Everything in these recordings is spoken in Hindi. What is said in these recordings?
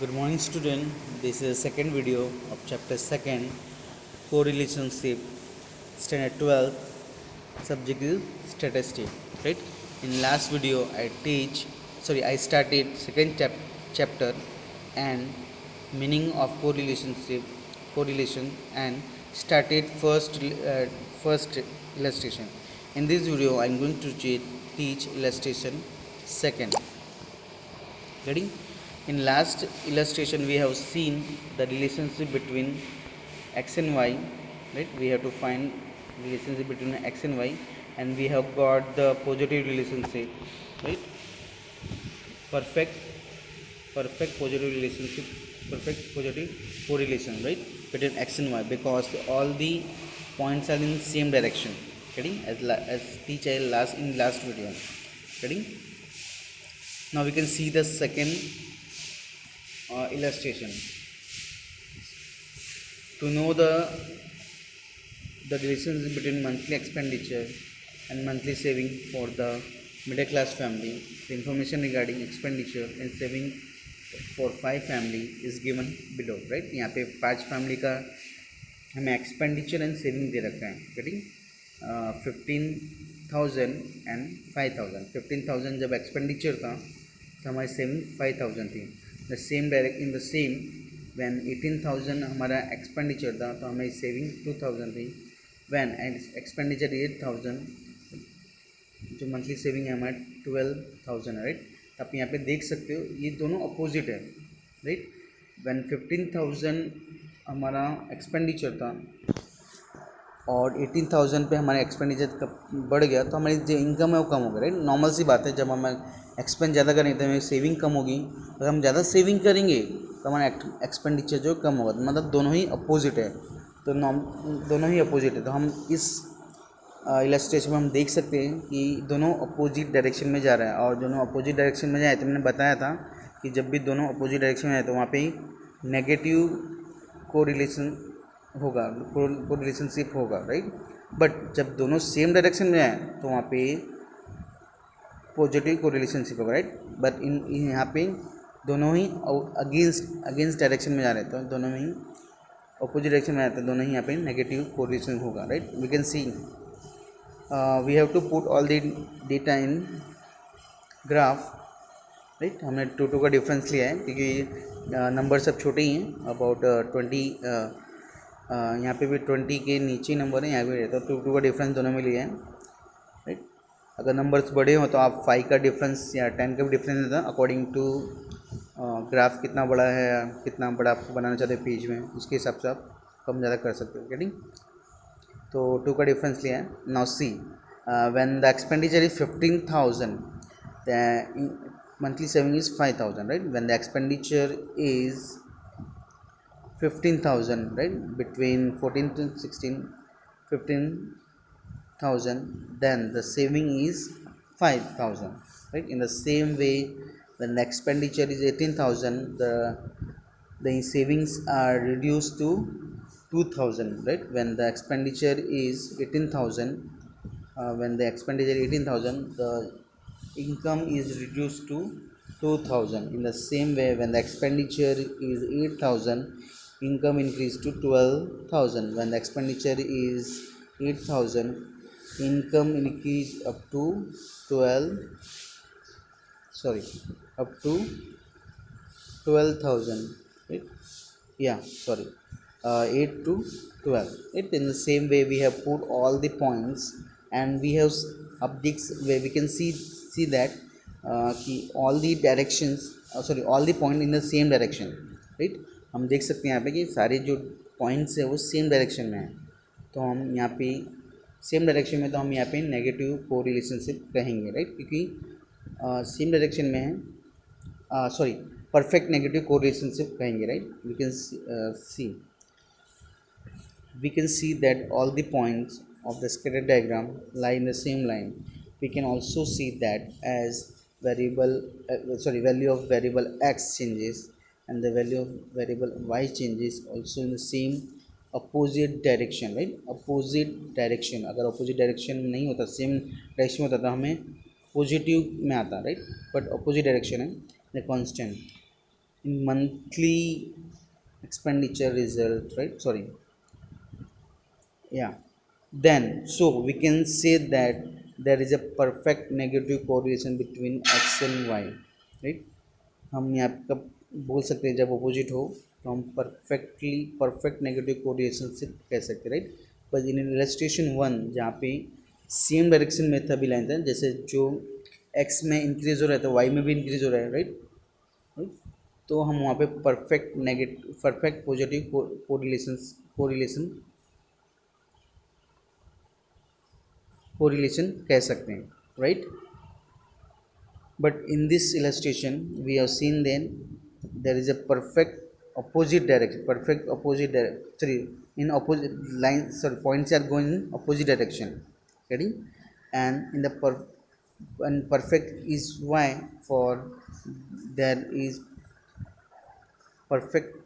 Good morning, student. This is the second video of chapter second, correlationship, standard 12. Subject is statistic. Right? In last video, I started second chapter and meaning of correlation, and started first illustration. In this video, I am going to teach illustration second. Ready? In last illustration, we have seen the relationship between x and y. Right? We have to find relationship between x and y, and we have got the positive relationship. Right? Perfect, perfect positive relationship, perfect positive correlation. Right? Between x and y, because all the points are in same direction. Ready? As teacher last video. Ready? Now we can see the second illustration. To know the relationship between monthly expenditure and monthly saving for the middle class family, the information regarding expenditure and saving for 5 family is given below. Right? यहाँ पे 5 फैमिली का हमें एक्सपेंडिचर एंड सेविंग दे रखा है. रेडी? 15,000 एंड 5,000. 15,000 जब एक्सपेंडिचर था तो हमारी सेविंग 5,000 थी. The same direct in the same when 18,000 हमारा एक्सपेंडिचर था तो हमारी सेविंग 2,000 थी. वैन एक्सपेंडिचर 8,000, जो मंथली सेविंग है हमारे 12,000 है. राइट? आप यहाँ पे देख सकते हो ये दोनों अपोजिट है. राइट? वैन 15,000 हमारा एक्सपेंडिचर था और 18,000 पे हमारा एक्सपेंडिचर बढ़ गया तो हमारी जो इनकम है वो कम हो गया. राइट? नॉर्मल सी बात है, जब हम एक्सपेंड ज़्यादा करेंगे तो हमारी सेविंग कम होगी. अगर हम ज़्यादा सेविंग करेंगे तो हमारा एक्सपेंडिचर जो कम होगा. तो मतलब दोनों ही अपोजिट है. तो दोनों ही अपोजिट है. तो हम इस इलस्ट्रेशन में हम देख सकते हैं कि दोनों अपोजिट डायरेक्शन में जा रहा है. और दोनों अपोजिट डायरेक्शन में जाए तो मैंने बताया था कि जब भी दोनों अपोजिट डायरेक्शन में जाए तो वहाँ पे नेगेटिव कोरिलेशन होगा, कोरिलेशनशिप होगा. राइट? बट जब दोनों सेम डायरेक्शन में आए तो वहाँ पे पॉजिटिव कोरिलेशनशिप होगा. राइट? बट यहाँ पे दोनों ही अगेंस्ट डायरेक्शन में जा रहे हैं तो दोनों ही अपोजिट डायरेक्शन में आए तो दोनों ही यहाँ पे नेगेटिव कोरिलेशन होगा. Right? We can see we have to put all the data in graph. Right? हमने टू का डिफरेंस लिया है क्योंकि नंबर सब छोटे ही हैं. अबाउट 20 यहाँ पे भी 20 के नीचे नंबर है, यहाँ पे तो टू का डिफरेंस दोनों में लिया है. राइट? अगर नंबर्स बड़े हो तो आप 5 का डिफरेंस या 10 का भी डिफरेंस देता अकॉर्डिंग टू ग्राफ कितना बड़ा है या कितना बड़ा आपको बनाना चाहते हैं पेज में, उसके हिसाब से आप कम ज़्यादा कर सकते हो. गेटिंग? तो 2 का डिफरेंस लिया है. Now see when the expenditure is 15,000 the monthly saving is 5,000. Right? When the expenditure is 15,000, right, between 14 to 16, 15,000, then the saving is 5,000. Right? In the same way, when the expenditure is 18,000, the savings are reduced to 2,000. Right? When the expenditure is 18,000, when the expenditure is 18,000, the income is reduced to 2,000. In the same way, when the expenditure is 8,000, income increased to 12,000. When the expenditure is 8,000, income increase up to 12,000. Right? Yeah, sorry, 8 to 12. Right? In the same way, we have put all the points and we have updates where we can see that all the directions, all the point in the same direction. Right? हम देख सकते हैं यहाँ पे कि सारे जो पॉइंट्स है वो सेम डायरेक्शन में है. तो हम यहाँ पे सेम डायरेक्शन में तो हम यहाँ पे नेगेटिव कोरिलेशनशिप कहेंगे. राइट? क्योंकि सेम डायरेक्शन में है, परफेक्ट नेगेटिव कोरिलेशनशिप कहेंगे. Right? we can see that all the points of the scatter diagram lie in the same line. We can also see that as value of variable x changes and the value of variable y changes also in the same opposite direction. Right? Opposite direction. अगर opposite direction नहीं होता, same direction होता तो हमें पॉजिटिव में आता. राइट? बट opposite direction है the constant. in monthly expenditure result, right? Sorry, yeah. Then, so we can say that there is a perfect negative correlation between x and y, right? हम यहाँ पे कब बोल सकते हैं जब अपोजिट हो तो हम परफेक्ट नेगेटिव कोरिलेशन से कह सकते हैं, राइट? पर इन इलस्ट्रेशन वन जहाँ पे सेम डायरेक्शन में था भी लाइन था, जैसे जो एक्स में इंक्रीज हो रहा है तो वाई में भी इंक्रीज हो रहा है, राइट? तो हम वहाँ पे परफेक्ट पॉजिटिव कोरिलेशन कह सकते हैं, right? But in this illustration, we have seen then there is a perfect opposite direction. Sorry, in opposite lines. Sorry, points are going in opposite direction. Getting, and in the and perfect is y for there is perfect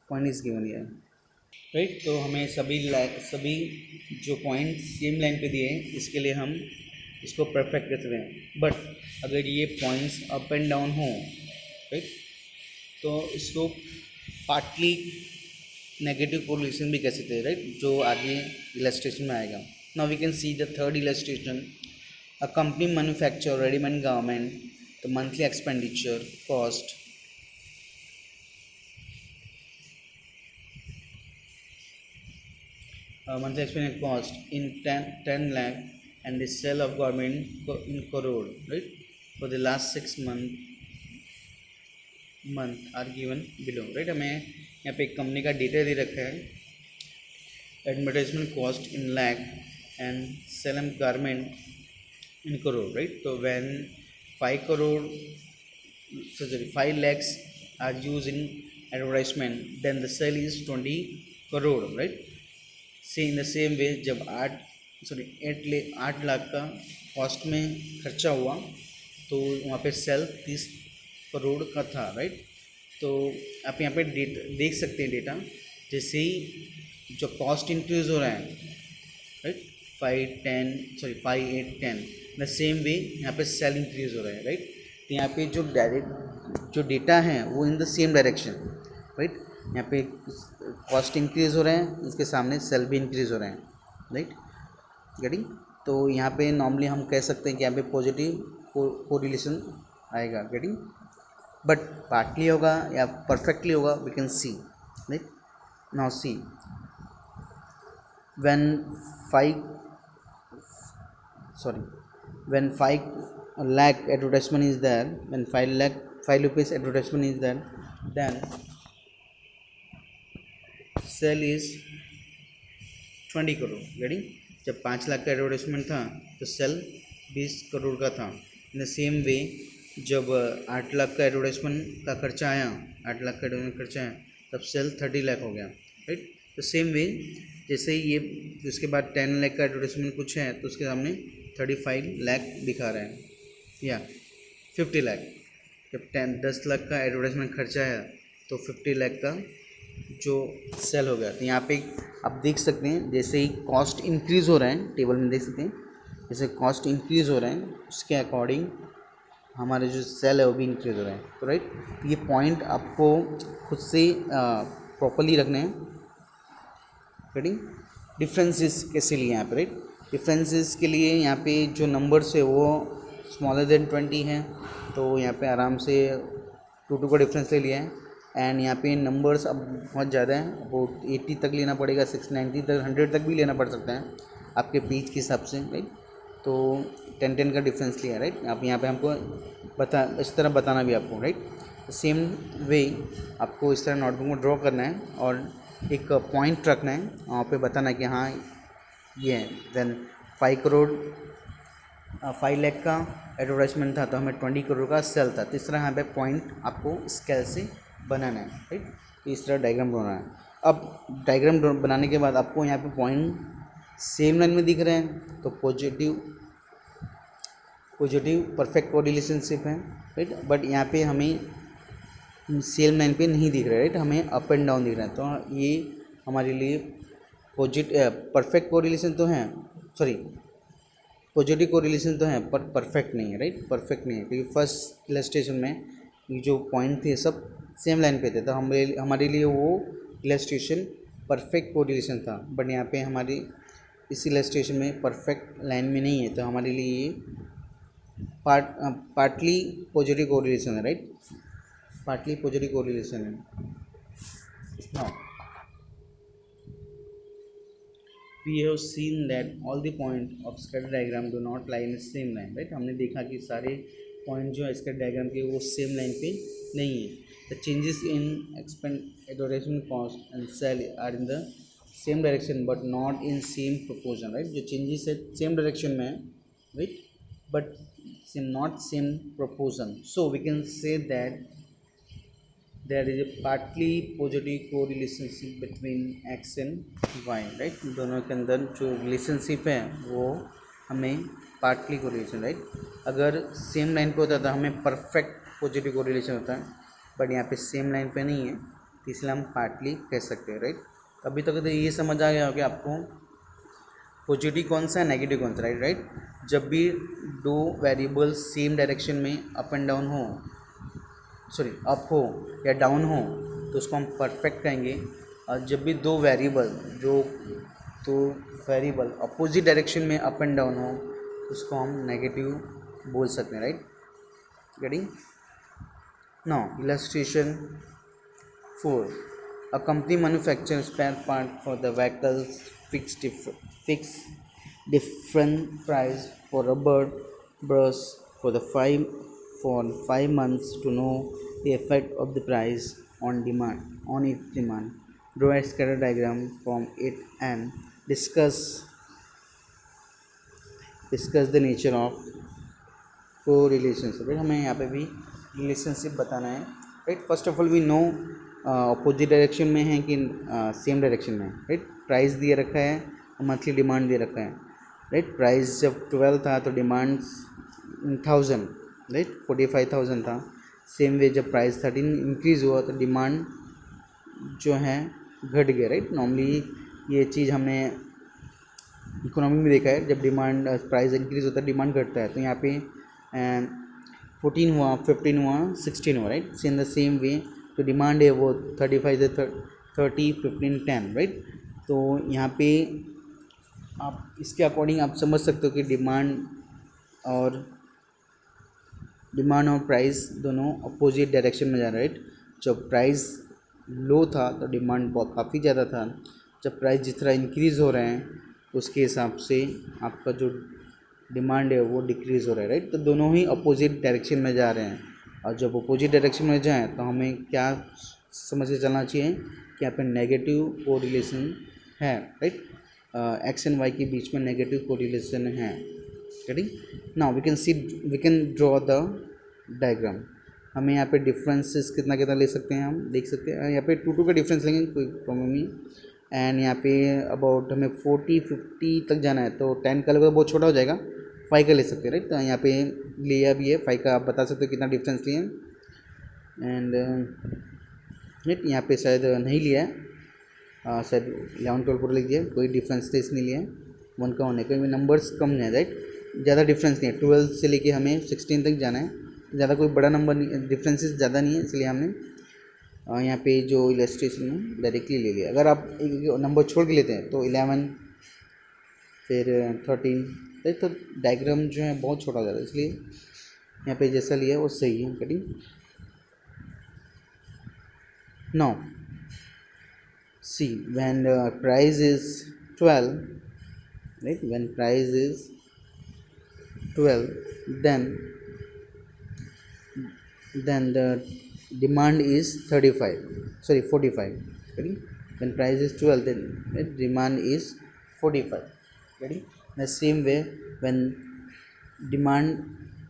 point is given here. Right तो हमें सभी जो पॉइंट सेम लाइन पे दिए हैं इसके लिए हम इसको परफेक्ट कहते हैं। बट अगर ये पॉइंट्स अप एंड डाउन हो, राइट, तो इसको पार्टली नेगेटिव कोरिलेशन भी कह सकते हैं, राइट, जो आगे इलस्ट्रेशन में आएगा। Now we can see the third illustration. A company manufacture readymade garment, the monthly expenditure cost monthly expenditure cost in 10 lakh and the sale of garment in crore, right? For the last 6 month are given below, right? हमें यहाँ पे एक कंपनी का डेटा दे रखा है, advertisement cost in lakh and sale of garment in crore, right? तो when 5 crore, sorry, 5 lakhs are used in advertisement, then the sale is 20 crore, right? से इन द सेम वे जब 8 लाख का कॉस्ट में खर्चा हुआ तो वहाँ पे सेल 30 करोड़ का था, राइट? तो आप यहाँ पे देख सकते हैं डेटा, जैसे ही जो कॉस्ट इंक्रीज हो रहा है, राइट, 5 8 10, द सेम वे यहाँ पे सेल इंक्रीज हो रहा है, राइट? तो यहाँ पे जो डेटा है वो इन द सेम डायरेक्शन, राइट? यहाँ पे कॉस्ट इंक्रीज हो रहे हैं, इसके सामने सेल भी इंक्रीज हो रहे हैं, राइट? गेटिंग? तो यहाँ पे नॉर्मली हम कह सकते हैं कि यहाँ पे पॉजिटिव कोरिलेशन आएगा, गेटिंग? बट पार्टली होगा या परफेक्टली होगा, we can see, right? Now see when 5 lakh advertisement is there, when 5 rupees advertisement is there, then sale is 20 crore, getting? जब 5 लाख का एडवर्टाइजमेंट था तो सेल 20 करोड़ का था। इन द सेम वे जब 8 लाख का एडवर्टाइजमेंट का खर्चा आया, 8 लाख का एडवर्टाइजमेंट खर्चा आया, तब सेल 30 लाख हो गया, राइट? तो सेम वे जैसे ही ये उसके बाद 10 लाख का एडवर्टाइजमेंट कुछ है तो उसके सामने 35 लाख दिखा रहा है या 50 लाख। जब 10 लाख का एडवर्टाइजमेंट खर्चा आया तो 50 लाख का जो सेल हो गया। तो यहाँ पे आप देख सकते हैं जैसे ही कॉस्ट इंक्रीज़ हो रहा है, टेबल में देख सकते हैं जैसे कॉस्ट इंक्रीज़ हो रहा है उसके अकॉर्डिंग हमारे जो सेल है वो भी इंक्रीज़ हो रहा है, तो राइट? तो ये पॉइंट आपको खुद से प्रॉपरली रखने हैं, राइटिंग? डिफरेंसेस कैसे लिए यहाँ पे, राइट? डिफरेंसेस के लिए यहाँ पे जो नंबर्स है वो स्मॉलर देन 20 है, तो यहाँ पे आराम से 2 का डिफरेंस ले लिया है। एंड यहाँ पे नंबर्स अब बहुत ज़्यादा हैं, वो 80 तक लेना पड़ेगा, 690 तक, 100 तक भी लेना पड़ सकता है आपके पेज के हिसाब से, राइट? तो 10 का डिफरेंस लिया, राइट? आप यहाँ पे हमको इस तरह बताना भी आपको, राइट? सेम वे आपको इस तरह नोटबुक में ड्रॉ करना है और एक पॉइंट रखना है, वहाँ पे बताना है कि हाँ ये है। देन 5 लाख का एडवर्टाइजमेंट था तो हमें 20 करोड़ का सेल था, तो इस तरह यहाँ पे पॉइंट आपको स्केल से बनाना है, राइट? तो इस तरह डायग्राम बनाना है। अब डायग्राम बनाने के बाद आपको यहाँ पे पॉइंट सेम लाइन में दिख रहे हैं तो पॉजिटिव परफेक्ट कोरिलेशनशिप है, राइट? बट यहाँ पे हमें सेम लाइन पे नहीं दिख रहा है, राइट? हमें अप एंड डाउन दिख रहा है, तो ये हमारे लिए परफेक्ट कोरिलेशन तो है, सॉरी पॉजिटिव कोरिलेशन तो है पर परफेक्ट नहीं है, राइट? परफेक्ट नहीं है क्योंकि फर्स्ट इलस्ट्रेशन में ये जो पॉइंट थे सब सेम लाइन पे थे, तो हमारे लिए वो इलस्ट्रेशन परफेक्ट कोरिलेशन था। बट यहाँ पे हमारी इस इलस्ट्रेशन में परफेक्ट लाइन में नहीं है, तो हमारे लिए ये पार्टली पॉजिटिव कोरिलेशन है, राइट, पार्टली पॉजिटिव कोरिलेशन है। Now we have seen that all the point of scatter diagram do not lie in the same line, right। हमने देखा कि सारे पॉइंट जो है स्कैटर डायग्राम के वो सेम लाइन पे नहीं है। The changes in expend cost and sale are in the same direction but not in same proportion, right. जो चेंजेस है सेम डायरेक्शन में है, right, but same not same proportion. So we can say that there is a partly positive correlationship between x and y, right. दोनों के अंदर जो रिलेशनशिप है वो हमें पार्टली कोरिलेशन, राइट। अगर सेम लाइन पे होता तो हमें परफेक्ट पॉजिटिव कोरिलेशन होता है, बट यहाँ पे सेम लाइन पे नहीं है, तो इसलिए हम पार्टली कह सकते हैं, राइट। अभी तक तो ये समझ आ गया हो कि आपको पॉजिटिव कौन सा है, नेगेटिव कौन सा, राइट। जब भी दो वेरिएबल सेम डायरेक्शन में अप एंड डाउन हो, सॉरी अप हो या डाउन हो, तो उसको हम परफेक्ट कहेंगे। और जब भी दो वेरिएबल अपोजिट डायरेक्शन में अप एंड डाउन हो, तो उसको हम नेगेटिव बोल सकते हैं, right. Getting now illustration 4। A company manufacture spare part for the vehicles fix different price for rubber brush for 5 months to know the effect of the price on its demand. Draw a scatter diagram from it and discuss the nature of co-relationship, right। हमें यहाँ पे भी रिलेशनशिप बताना है, right. First of all we know opposite direction में है कि सेम डायरेक्शन में है, राइट। प्राइस दिए रखा है, मंथली डिमांड दे रखा है, राइट। प्राइस जब 12 था तो डिमांड 1000, राइट, 45,000 था। सेम वे जब प्राइस 13 इंक्रीज़ हुआ तो डिमांड जो है घट गया, राइट। नॉर्मली ये चीज़ हमने इकोनॉमी में देखा है, जब डिमांड प्राइस इंक्रीज़ होता है डिमांड घटता है। तो यहाँ पे 14 हुआ, 15 हुआ, 16 हुआ, right. In the same way जो डिमांड है वो 35 से 30, 15, 10, राइट। तो यहाँ पे आप इसके अकॉर्डिंग आप समझ सकते हो कि डिमांड और प्राइस दोनों अपोजिट डायरेक्शन में जा रहा है, राइट। जब प्राइस लो था तो डिमांड बहुत काफ़ी ज़्यादा था, जब प्राइस जिस तरह इंक्रीज़ हो रहे हैं उसके हिसाब से आपका जो डिमांड है वो डिक्रीज़ हो रहा है, राइट। तो दोनों ही अपोजिट डायरेक्शन में जा रहे हैं, और जब अपोजिट डायरेक्शन में जाएँ तो हमें क्या समझ के चलना चाहिए कि यहाँ पे नेगेटिव कोरिलेशन है, राइट। एक्स एंड वाई के बीच में नेगेटिव कोरिलेशन है, right. Now we can draw the diagram. हमें यहाँ पे डिफरेंसेस कितना कितना ले सकते हैं, हम देख सकते हैं यहाँ पे 2 का डिफरेंस लेंगे, कोई प्रॉब्लम नहीं। एंड यहाँ पे अबाउट हमें 40-50 तक जाना है, तो 10 का लगभग बहुत छोटा हो जाएगा, 5 का ले सकते हैं, राइट। तो यहाँ पे लिया भी है 5 का, आप बता सकते हो कितना डिफरेंस लिए। एंड राइट यहाँ पे शायद नहीं लिया है, शायद 11-12 पूरा लिख दिया, कोई डिफरेंस तो इसमें लिया है, 1 का होने क्योंकि नंबर्स कम है, राइट। ज़्यादा डिफरेंस नहीं है, 12 से लेके हमें 16 तक जाना है, ज़्यादा कोई बड़ा नंबर नहीं, डिफरेंसेस ज़्यादा नहीं है, इसलिए हमने यहाँ पे जो इलस्ट्रेशन में डायरेक्टली ले लिया। अगर आप एक नंबर छोड़ के लेते हैं तो 11 फिर 13, राइट, तो डायग्राम जो है बहुत छोटा हो जाता है, इसलिए यहाँ पे जैसा लिया वो सही है। Cutting now see when price is 12, right, when price is 12, then the demand is 45, ready? When price is 12, then demand is 45, ready? The same way when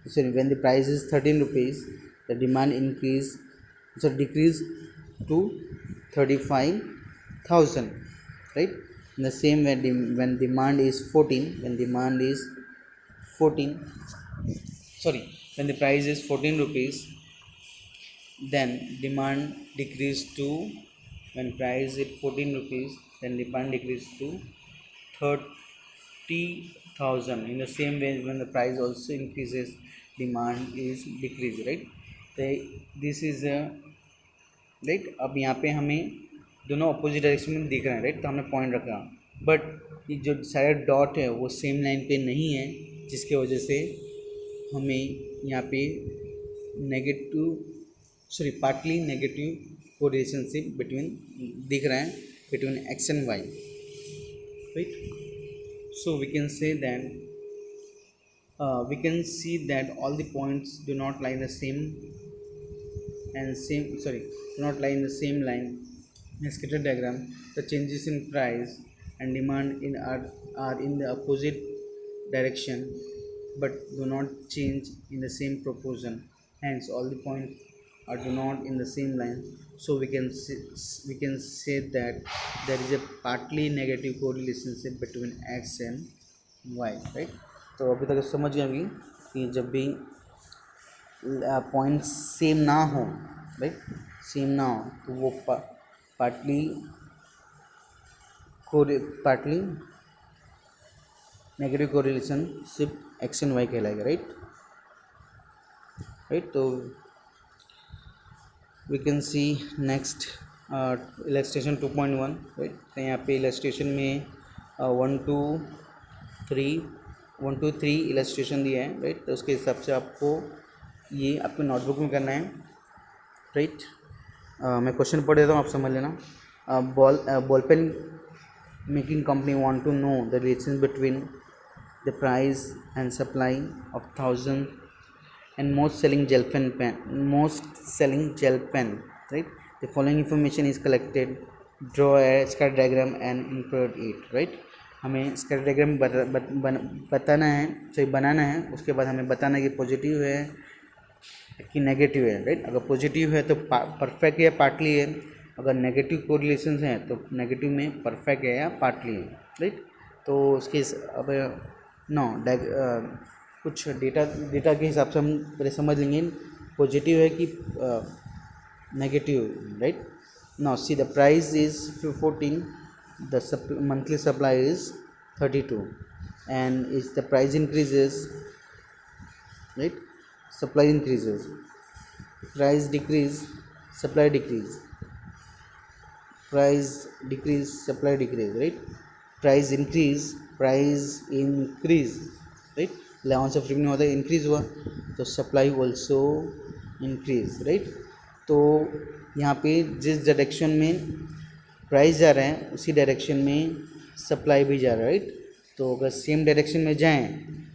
when the price is 13 rupees, the demand decrease to 35,000, right? In the same way when demand is 14, when the price is 14 rupees, then demand decrease to, when price is 14 rupees, then demand decrease to 30,000. In the same way when the price also increases, demand is decreased, right? This is right. अब यहाँ पे हमें दोनों अपोजिट डायरेक्शन में दिख रहे हैं, राइट, तो हमने पॉइंट रखा, बट ये जो सारे डॉट है वो सेम लाइन पे नहीं है, जिसके वजह से हमें यहाँ पे पार्टली नेगेटिव कोरिलेशनशिप बिटवीन दिख रहा है between X and Y, right. So we can say that we can see that all the points do not lie in the same do not lie in the same line in a scatter diagram. The changes in price and demand are in the opposite direction but do not change in the same proportion, hence all the points are do not in the same line. So we can say that there is a partly negative correlationship between x and y, right. तो अभी तक समझ गए होंगे कि जब भी पॉइंट सेम ना हो, राइट, सेम ना हो तो वो partly negative correlationship X and Y कहलाएगा, राइट। तो we can see next illustration 2.1, right. तो यहाँ पे इलस्ट्रेशन में 1 2 3 इलस्ट्रेशन दिया है, राइट। तो उसके हिसाब से आपको ये आपको नोटबुक में करना है, राइट। मैं क्वेश्चन पढ़ देता हूँ, आप समझ लेना। Ball pen making company want to know the relation between the price and supply of 1000 and most selling gel pen, right. The following information is collected. Draw a scatter diagram and include it, right. हमें स्कैटर डायग्राम बताना है, सही बनाना है। उसके बाद हमें बताना है कि पॉजिटिव है कि नेगेटिव है, राइट। अगर पॉजिटिव है तो परफेक्ट है या पार्टली है, अगर नेगेटिव कोरिलेशन है तो नेगेटिव में परफेक्ट है या पार्टली है, राइट। तो उसके अब कुछ डेटा के हिसाब से हम पहले समझ लेंगे पॉजिटिव है कि negative, right. Now see the price is 14, the monthly supply is 32, and is the price increases, right, supply increases, price decrease, supply decrease, price decrease, supply decrease, right, price increase, right. Allowance of revenue होता है, इंक्रीज हुआ तो सप्लाई ऑल्सो इंक्रीज, राइट। तो यहाँ पे जिस डायरेक्शन में प्राइस जा रहा है उसी डायरेक्शन में सप्लाई भी जा रहा है, राइट। तो अगर सेम डायरेक्शन में जाएं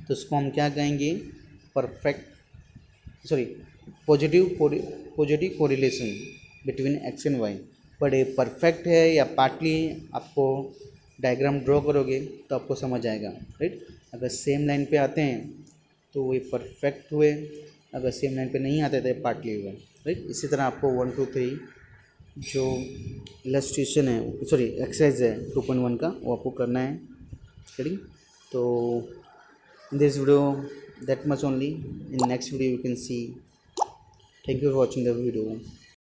तो उसको हम क्या कहेंगे, positive correlation between X and Y. But ये परफेक्ट है या पार्टली, आपको डायग्राम ड्रॉ करोगे तो आपको समझ आएगा, राइट। अगर सेम लाइन पे आते हैं तो वो परफेक्ट हुए, अगर सेम लाइन पे नहीं आते तो पार्टली हुए, राइट। इसी तरह आपको 1 2 3 जो इलस्ट्रेशन है, एक्सरसाइज है 2.1 का, वो आपको करना है, ठीक। तो in this video that much only, in next video you can see. Thank you for watching the video.